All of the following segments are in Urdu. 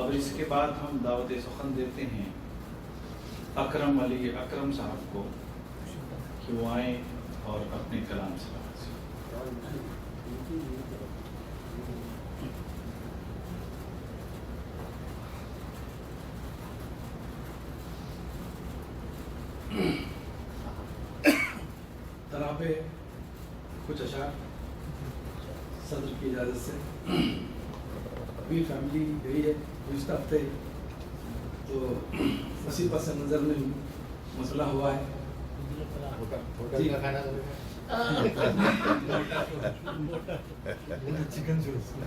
اور اس کے بعد ہم دعوت سخن دیتے ہیں اکرم علی اکرم صاحب کو کہ وہ آئیں اور اپنے کلام سے تنابے کچھ اشعار صدر کی اجازت سے. ابھی فیملی گئی ہے گزشتہ ہفتے، تو اسی پس منظر میں مسئلہ ہوا ہے. جی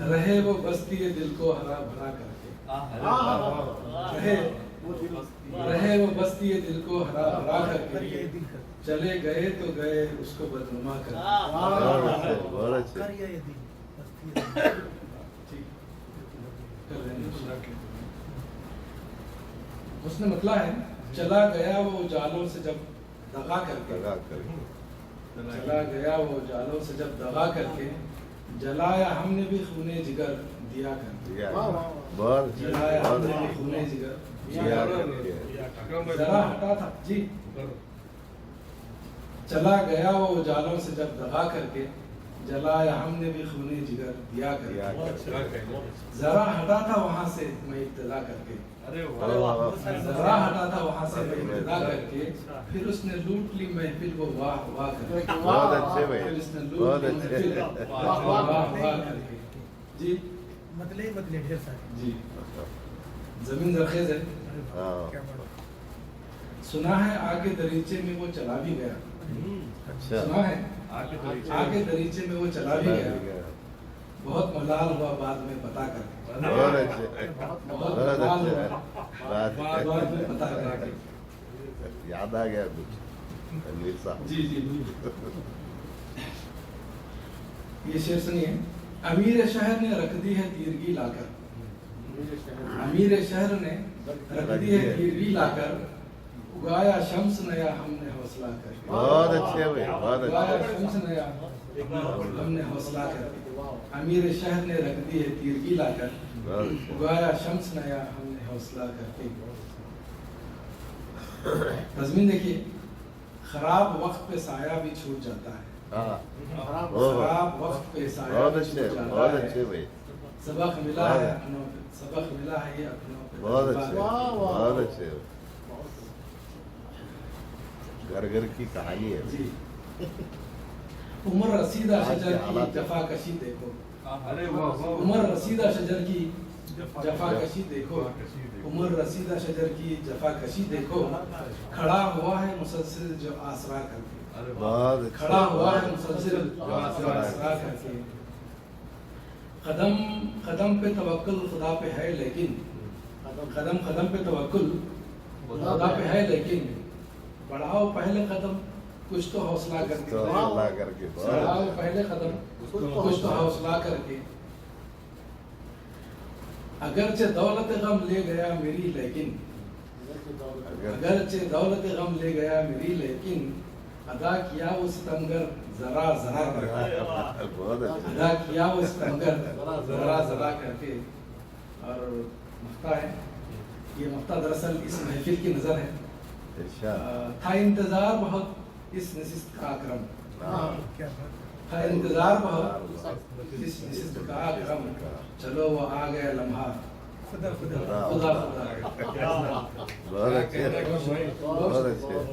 رہے وہ بستی دل کو ہرا بھرا کر کے، رہے وہ بستی دل کو ہرا بھرا کر کے، چلے گئے تو گئے اس کو بدنما کر اس نے مطلب ہے چلا گیا وہ جالوں سے جب دغا کر کے، چلا گیا وہ جالوں سے جب دغا کر کے، جلایا ہم نے بھی خونے جگر دیا کر کے، جلایا ہم نے بھی خونے جگر دیا کر کے. ذرا ہٹا تھا جی، چلا گیا وہ جالوں سے جب دغا کر کے، جلایا ہم نے بھی خونے جگر دیا کر کے. ذرا ہٹا تھا وہاں سے میں ابتدا کر کے، ذرا ہٹا تھا وہاں سے میں ابتدا کر کے، پھر اس نے لوٹ لی محفل وہ واہ واہ کر کے. پھر اس نے لوٹ لی محفل واہ واہ کر کے. جی جی زمین زرخیز ہے. سنا ہے آگے دریچے میں وہ چلا بھی گیا، سنا ہے آگے دریچے میں وہ چلا بھی گیا، بہت ملال ہوا بعد میں پتا کر کے، بہت ملال ہوا بعد میں پتا کر کے. یاد آ گیا کچھ تنویر صاحب. جی جی یہ شعر سنیے. امیر شہر نے رکھ دی ہے تیرگی لا کر، امیر شہر نے رکھ دی ہے تیرگی لا کر، اگایا شمس نیا ہم نے حوصلہ کر کے. بہت اچھے ہوئے، بہت اگایا اچھے. شمس نیا ہم نے حوصلہ کر کے. امیر شہر نے رکھ دی ہے تیرگی لا کر، اگایا شمس نیا ہم نے حوصلہ کر کے. تضمین دیکھیے. خراب وقت پہ سایہ بھی چھوٹ جاتا ہے، خراب وقت پہ سایہ بھی چھوٹ جاتا ہے. سبق ملا ہے اپنوں پہ، سبق ملا ہے یہ اپنوں پہ. بہت اچھے، بہت اچھے. گھر گھر کی کہانی ہے. جی عمر رسیدہ شجر کی جفا کشی دیکھو، عمر رسیدہ شجر کی جفا کشی دیکھو، عمر رسیدہ شجر کی جفا کشی دیکھو، کھڑا ہوا ہے مسلسل جو آسرا کر کے، کھڑا ہوا ہے مسلسل جو آسرا کر کے. قدم قدم پہ توکل خدا پہ ہے لیکن، قدم قدم پہ توکل خدا پہ ہے لیکن، بڑھاؤ پہلے قدم کچھ تو حوصلہ کر کے، بڑھاؤ پہلے قدم کچھ تو حوصلہ کر کے. اگرچہ دولت غم لے گیا میری لیکن، اگرچہ دولت غم لے گیا میری لیکن، ادا کیا وہ ستمگر ذرا ذرا کر کے، ادا کیا وہ ستمگر ذرا ذرا کر کے. اور مقطع ہے، یہ مقطع دراصل اس محفل کی نظر ہے. تھا انتظار بہت اس نشست کا اکرم، تھا انتظار بہت اس نشست کا اکرم، چلو وہ آ گیا لمحہ خدا خدا. بہت اچھے، بہت اچھے.